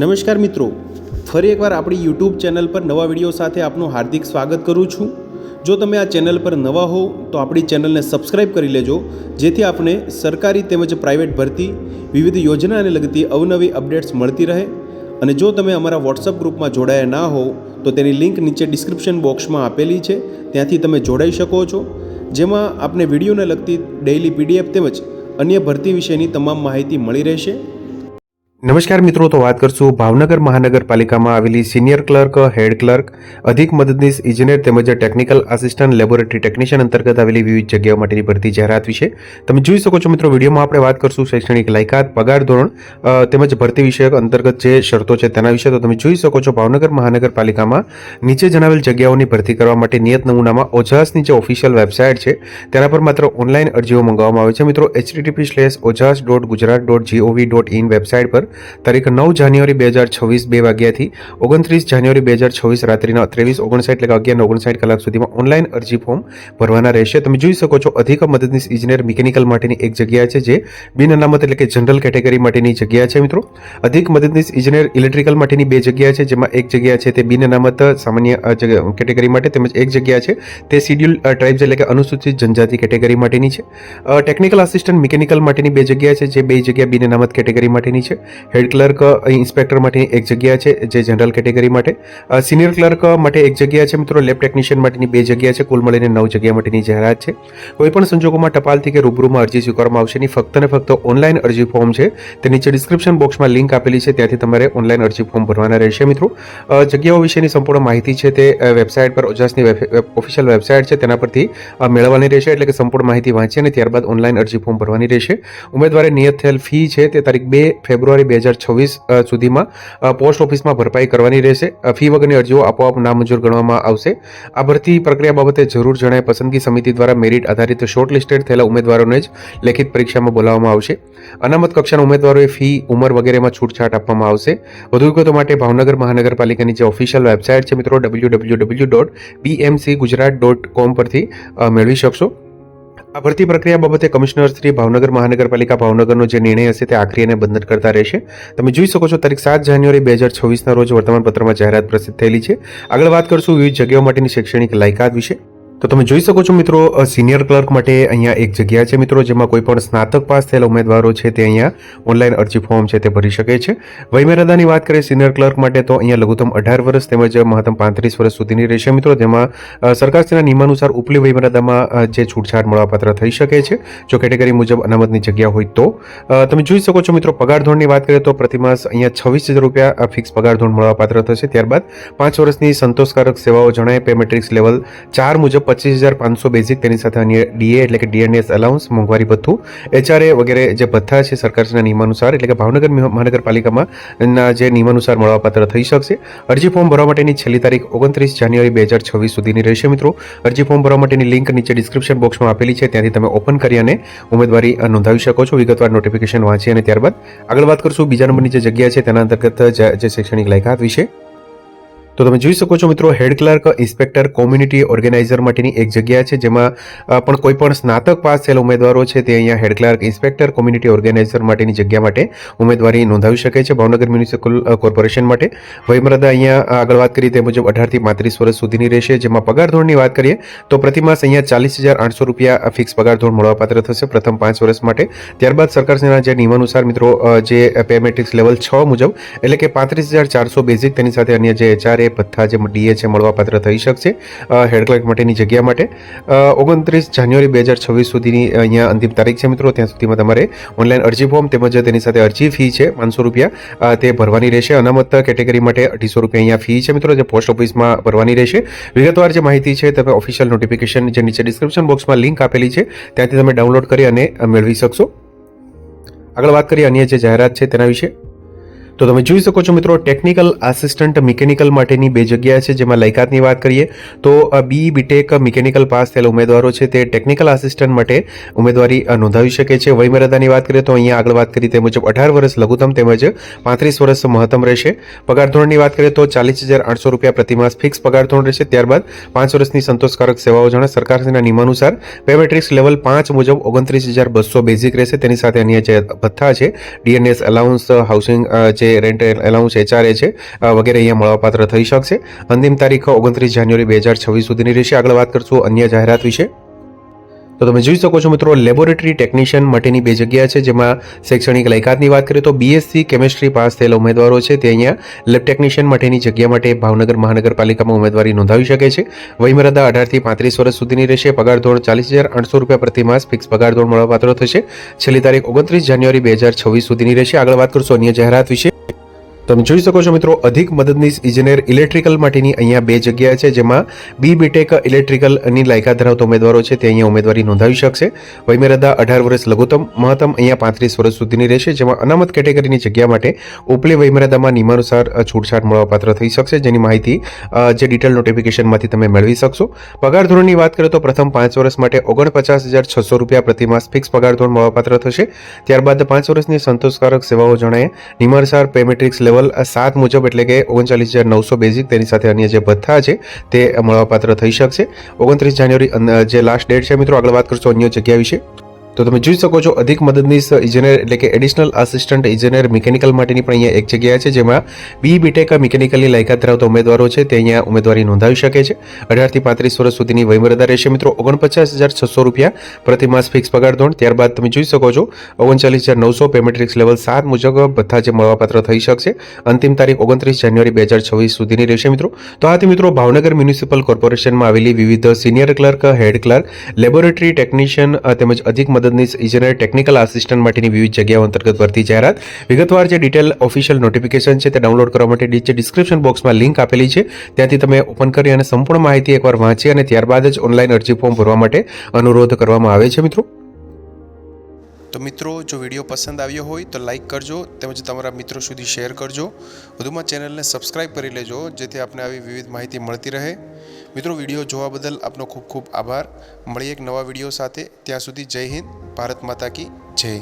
નમસ્કાર મિત્રો, ફરી એકવાર આપણી યુટ્યુબ ચેનલ પર નવા વિડીયો સાથે આપનું હાર્દિક સ્વાગત કરું છું। જો તમે આ ચેનલ પર નવા હો તો આપણી ચેનલને સબસ્ક્રાઈબ કરી લેજો, જેથી આપને સરકારી તેમજ પ્રાઇવેટ ભરતી વિવિધ યોજનાને લગતી અવનવી અપડેટ્સ મળતી રહે। અને જો તમે અમારા વોટ્સઅપ ગ્રુપમાં જોડાયા ના હો તો તેની લિંક નીચે ડિસ્ક્રિપ્શન બોક્સમાં આપેલી છે, ત્યાંથી તમે જોડાઈ શકો છો, જેમાં આપને વિડીયોને લગતી ડેઇલી પીડીએફ તેમજ અન્ય ભરતી વિશેની તમામ માહિતી મળી રહેશે। નમસ્કાર મિત્રો, તો વાત કરશું ભાવનગર મહાનગરપાલિકામાં આવેલી સિનિયર ક્લર્ક, હેડ ક્લર્ક, અધિક મદદનીશ ઇજનેર તેમજ ટેકનિકલ આસિસ્ટન્ટ લેબોરેટરી ટેકનિશિયન અંતર્ગત આવેલી વિવિધ જગ્યાઓ માટેની ભરતી જાહેરાત વિશે તમે જોઈ શકો છો। મિત્રો, વિડીયોમાં આપણે વાત કરશું શૈક્ષણિક લાયકાત, પગાર ધોરણ તેમજ ભરતી વિષયક અંતર્ગત જે શરતો છે તેના વિશે। તો તમે જોઈ શકો છો ભાવનગર મહાનગરપાલિકામાં નીચે જણાવેલ જગ્યાઓની ભરતી કરવા માટે નિયત નમૂનામાં ઓજાસની જે ઓફિશિયલ વેબસાઇટ છે તેના પર માત્ર ઓનલાઈન અરજીઓ મંગાવવામાં આવે છે। મિત્રો, https://ojas.gujarat.gov.in વેબસાઇટ પર તારીખ 9 જાન્યુઆરી 2026 2 વાગ્યાથી 29 જાન્યુઆરી 2026 રાત્રિના 23:59 એટલે કે 11:59 કલાક સુધીમાં ઓનલાઈન અરજી ફોર્મ ભરવાના રહેશે। તમે જોઈ શકો છો અધિક મદદનીશ ઇજનેર મિકેનિકલ માટેની એક જગ્યા છે, જે બિન અનામત એટલે કે જનરલ કેટેગરી માટેની જગ્યા છે। મિત્રો, અધિક મદદનીશ ઇજનેર ઇલેક્ટ્રિકલ માટેની બે જગ્યા છે, જેમાં એક જગ્યા છે તે બિન અનામત સામાન્ય કેટેગરી માટે તેમજ એક જગ્યા છે તે શિડ્યુલ ટ્રાઇબ્સ એટલે કે અનુસૂચિત જનજાતિ કેટેગરી માટેની છે। ટેકનિકલ આસિસ્ટન્ટ મિકેનિકલ માટેની બે જગ્યા છે, જે બે જગ્યા બિન અનામત કેટેગરી માટેની છે। હેડ ક્લર્ક ઇન્સ્પેક્ટર માટેની એક જગ્યા છે, જે જનરલ કેટેગરી માટે। સિનિયર ક્લર્ક માટે એક જગ્યા છે। મિત્રો, લેબ ટેકનિશિયન માટેની બે જગ્યા છે, કુલ મળીને 9 જગ્યા માટેની જાહેરાત છે। કોઈપણ સંજોગોમાં ટપાલથી કે રૂબરૂમાં અરજી સ્વીકારવામાં આવશે નહીં, ફક્ત ને ફક્ત ઓનલાઈન અરજી ફોર્મ છે તે નીચે ડિસ્ક્રિપ્શન બોક્સમાં લિંક આપેલી છે, ત્યાંથી તમારે ઓનલાઈન અરજી ફોર્મ ભરવાના રહેશે। મિત્રો, જગ્યાઓ વિશેની સંપૂર્ણ માહિતી છે તે વેબસાઇટ પર ઓજાસની ઓફિશિયલ વેબસાઇટ છે તેના પરથી મેળવવાની રહેશે, એટલે કે સંપૂર્ણ માહિતી વાંચી અને ત્યારબાદ ઓનલાઈન અરજી ફોર્મ ભરવાની રહેશે। ઉમેદવારે નિયત થયેલ ફી છે તે તારીખ 2 ફેબ્રુઆરી 2026 સુધીમાં પોસ્ટ ઓફિસમાં ભરપાઈ કરવાની રહેશે। ફી વગરની અરજીઓ આપોઆપ નામંજૂર ગણવામાં આવશે। આ ભરતી પ્રક્રિયા બાબતે જરૂર જણાય પસંદગી સમિતિ દ્વારા મેરિટ આધારિત શોર્ટલિસ્ટેડ થયેલા ઉમેદવારોને જ લેખિત પરીક્ષામાં બોલાવવામાં આવશે। અનામત કક્ષાના ઉમેદવારોએ ફી, ઉંમર વગેરેમાં છૂટછાટ આપવામાં આવશે। વધુ વિગતો માટે ભાવનગર મહાનગરપાલિકાની જે ઓફિશિયલ વેબસાઇટ છે મિત્રો www.bmcgujarat.com પરથી મેળવી શકશો। આ ભરતી પ્રક્રિયા બાબતે કમિશનર શ્રી ભાવનગર મહાનગરપાલિકા ભાવનગરનો જે નિર્ણય હશે તે આખરી અને બંધન કરતા રહેશે। તમે જોઈ શકો છો તારીખ 7 જાન્યુઆરી 2026ના રોજ વર્તમાનપત્રમાં જાહેરાત પ્રસિદ્ધ થયેલી છે। આગળ વાત કરશું વિવિધ જગ્યાઓ માટેની શૈક્ષણિક લાયકાત વિશે। તો તમે જોઈ શકો છો મિત્રો, સિનિયર ક્લર્ક માટે અહીંયા એક જગ્યા છે મિત્રો, જેમાં કોઈ પણ સ્નાતક પાસ થયેલા ઉમેદવારો છે તે અહીંયા ઓનલાઈન અરજી ફોર્મ છે તે ભરી શકે છે। વયમર્યાદાની વાત કરીએ સિનિયર ક્લર્ક માટે તો અહીંયા લઘુત્તમ 18 વર્ષ તેમજ મહત્તમ 35 વર્ષ સુધીની રહેશે। મિત્રો, જેમાં સરકારશ્રીના નિયમાનુસાર ઉપલી વયમર્યાદામાં જે છૂટછાટ મળવાપાત્ર થઈ શકે છે જો કેટેગરી મુજબ અનામતની જગ્યા હોય તો। તમે જોઈ શકો છો મિત્રો, પગાર ધોરણની વાત કરીએ તો પ્રતિમાસ અહીંયા 26,000 રૂપિયા ફિક્સ પગાર ધોરણ મળવાપાત્ર થશે। ત્યારબાદ 5 વર્ષની સંતોષકારક સેવાઓ જણાય પે મેટ્રિક્સ લેવલ 4 મુજબ 25,500 બેઝિક, તેની સાથે અન્ય ડીએ એટલે કે ડીએનએસ અલાઉન્સ, મોંઘવારી ભથ્થું, એચઆરએ વગેરે જે ભથ્થા છે સરકારના નિયમાનુસાર એટલે કે ભાવનગર મહાનગરપાલિકામાં જે નિયમાનુસાર મળવાપાત્ર થઈ શકશે। અરજી ફોર્મ ભરવા માટેની છેલ્લી તારીખ 29 જાન્યુઆરી 2026 સુધીની રહેશે। મિત્રો, અરજી ફોર્મ ભરવા માટેની લિંક નીચે ડિસ્ક્રિપ્શન બોક્સમાં આપેલી છે, ત્યાંથી તમે ઓપન કરી અને ઉમેદવારી નોંધાવી શકો છો। વિગતવાર નોટિફિકેશન વાંચી અને ત્યારબાદ આગળ વાત કરશું બીજા નંબરની જે જગ્યા છે તેના અંતર્ગત જે શૈક્ષણિક લાયકાત વિશે। તો તમે જોઈ શકો છો મિત્રો, head clerk, inspector, community organizer માટેની એક જગ્યા છે, જેમાં પણ કોઈ પણ સ્નાતક પાસ થયેલા ઉમેદવારો છે તે અહીંયા head clerk, inspector, community organizer માટેની જગ્યા માટે ઉમેદવારી નોંધાવી શકે છે ભાવનગર મ્યુનિસિપલ કોર્પોરેશન માટે। વયમર્યાદા અહીંયા આગળ વાત કરીએ તે મુજબ 18 થી 35 વર્ષ સુધીની રહેશે। જેમાં પગાર ધોરણની વાત કરીએ તો પ્રતિમાસ અહીંયા 40,800 રૂપિયા ફિક્સ પગાર ધોરણ મળવાપાત્ર થશે પ્રથમ 5 વર્ષ માટે। ત્યારબાદ સરકારના જે નિયમાનુસાર મિત્રો જે પે મેટ્રિક્સ લેવલ 6 મુજબ એટલે કે 35,400 બેઝિક, તેની સાથે અન્ય જે એચઆરએ ભથ્થા જે ડીએ છે મળવાપાત્ર થઈ શકશે હેડ ક્લર્ક માટેની જગ્યા માટે। 29 જાન્યુઆરી 2026 સુધીની અહીંયા અંતિમ તારીખ છે મિત્રો, ત્યાં સુધીમાં તમારે ઓનલાઈન અરજી ફોર્મ તેમજ તેની સાથે અરજી ફી છે 500 રૂપિયા તે ભરવાની રહેશે। અનામત કેટેગરી માટે 250 રૂપિયા અહીંયા ફી છે મિત્રો, જે પોસ્ટ ઓફિસમાં ભરવાની રહેશે। વિગતવાર જે માહિતી છે તમે ઓફિશિયલ નોટિફિકેશન જે નીચે ડિસ્ક્રિપ્શન બોક્સમાં લિંક આપેલી છે ત્યાંથી તમે ડાઉનલોડ કરી અને મેળવી શકશો। આગળ વાત કરીએ અન્ય જે જાહેરાત છે તેના વિશે। તો તમે જોઈ શકો છો મિત્રો, ટેકનિકલ આસિસ્ટન્ટ મિકેનિકલ માટેની બે જગ્યા છે, જેમાં લાયકાતની વાત કરીએ તો બી બીટેક મિકેનિકલ પાસ થયેલા ઉમેદવારો છે તે ટેકનિકલ આસિસ્ટન્ટ માટે ઉમેદવારી નોંધાવી શકે છે। વયમર્યાદાની વાત કરીએ તો અહીંયા આગળ વાત કરી તે મુજબ 18 વર્ષ લઘુત્તમ તેમજ 35 વર્ષ મહત્તમ રહેશે। પગાર ધોરણની વાત કરીએ તો 40,800 રૂપિયા પ્રતિમાસ ફિક્સ પગાર ધોરણ રહેશે। ત્યારબાદ 5 વર્ષની સંતોષકારક સેવાઓ જણાય સરકારના નિયમાનુસાર પે મેટ્રિક્સ લેવલ 5 મુજબ 29,200 બેઝિક રહેશે, તેની સાથે અન્ય જે ભથ્થા છે ડીએનએસ અલાઉન્સ, હાઉસિંગ જે જે રેન્ટ એલાઉન્સ HRA છે વગેરે અહીંયા મળવાપાત્ર થઈ શકશે. અંતિમ તારીખ 29 જાન્યુઆરી 2026 સુધીની રહેશે. આગળ વાત કરશું અન્ય જાહેરાત વિશે. તો તમે જોઈ શકો છો મિત્રો, લેબોરેટરી ટેકનિશિયન માટેની 2 જગ્યા છે, જેમાં શૈક્ષણિક લાયકાતની વાત કરીએ તો BSc કેમેસ્ટ્રી પાસ થયેલા ઉમેદવારો છે તે અહીંયા લેબ ટેકનિશિયન માટેની જગ્યા માટે ભાવનગર મહાનગરપાલિકામાં ઉમેદવારી નોંધાવી શકે છે. વયમર્યાદા 18 થી 35 વર્ષ સુધીની રહેશે. પગાર ધોરણ ₹40,800 પ્રતિ માસ ફિક્સ પગાર ધોરણ મળવાપાત્ર થશે. છેલ્લી તારીખ 29 જાન્યુઆરી 2026 સુધીની રહેશે. આગળ વાત કરશું અન્ય જાહેરાત વિશે. તમે જોઈ શકો છો મિત્રો, અધિક મદદનીશ ઇજનેર ઇલેક્ટ્રિકલ માટેની અહીંયા 2 જગ્યા છે, જેમાં BTech ઇલેક્ટ્રિકલની લાયકાત ધરાવતા ઉમેદવારો છે તે અહીંયા ઉમેદવારી નોંધાવી શકશે. વયમર્યાદા 18 વર્ષ લઘુત્તમ, મહત્તમ અહીંયા 35 વર્ષ સુધીની રહેશે, જેમાં અનામત કેટેગરીની જગ્યા માટે ઉપલી વયમર્યાદામાં નિયમાનુસાર છૂટછાટ મળવાપાત્ર થઈ શકશે, જેની માહિતી જે ડિટેલ નોટિફિકેશનમાંથી તમે મેળવી શકશો. પગાર ધોરણની વાત કરીએ તો પ્રથમ 5 વર્ષ માટે ₹49,600 પ્રતિ માસ ફિક્સ પગાર ધોરણ મળવાપાત્ર થશે. ત્યારબાદ 5 વર્ષની સંતોષકારક સેવાઓ જણાય નિયમાનુસાર પે મેટ્રિક્સ લેવલ 7 મુજબ એટલે કે 39,900 બેઝિક, તેની સાથે અન્ય જે ભથ્થા છે તે મળવાપાત્ર થઈ શકશે. 29 જાન્યુઆરી જે લાસ્ટ ડેટ છે મિત્રો. આગળ વાત કરશું અન્ય જગ્યા વિશે. તો તમે જોઈ શકો છો, અધિક મદદનીશ ઇજનેર એટલે કે એડિશનલ આસિસ્ટન્ટ ઇજનેર મિકેનિકલ માટેની પણ અહીંયા 1 જગ્યા છે, જેમાં BTech મિકેનિકલની લાયકાત ધરાવતા ઉમેદવારો છે તે અહીંયા ઉમેદવારી નોંધાવી શકે છે. 18 થી 35 વર્ષ સુધીની વયમર્યાદા રહેશે મિત્રો. ₹49,600 પ્રતિ માસ ફિક્સ પગાર ધોરણ. ત્યારબાદ તમે જોઈ શકો છો 39,900 પે મેટ્રિક્સ લેવલ 7 મુજબ ભથ્થા જે મળવાપાત્ર થઈ શકશે. અંતિમ તારીખ 29 જાન્યુઆરી 2026 સુધીની રહેશે મિત્રો. તો આથી મિત્રો ભાવનગર મ્યુનિસિપલ કોર્પોરેશનમાં આવેલી વિવિધ senior clerk, head clerk, laboratory technician તેમજ અધિક મદદનીશ ઇજનેર ટેકનિકલ આસિસ્ટન્ટ માટેની વિવિધ જગ્યાઓ અંતર્ગત ભરતી જાહેરાત. વિગતવાર જે ડિટેલ ઓફિશિયલ નોટિફિકેશન છે તે ડાઉનલોડ કરવા માટે નીચે ડિસ્ક્રિપ્શન બોક્સમાં લિંક આપેલી છે, ત્યાંથી તમે ઓપન કરી અને સંપૂર્ણ માહિતી એકવાર વાંચી અને ત્યારબાદ જ ઓનલાઈન અરજી ફોર્મ ભરવા માટે અનુરોધ કરવામાં આવે છે મિત્રો. તો મિત્રો, જો વિડીયો પસંદ આવ્યો હોય તો લાઇક કરજો, તેમજ તમારા મિત્રો સુધી શેર કરજો. વધુમાં ચેનલને સબસ્ક્રાઇબ કરી લેજો, જેથી આપને આવી વિવિધ માહિતી મળતી રહે. મિત્રો, વિડીયો જોવા બદલ આપનો ખૂબ ખૂબ આભાર. મળીએ એક નવા વિડીયો સાથે. ત્યાં સુધી જય હિન્દ, ભારત માતા કી જય.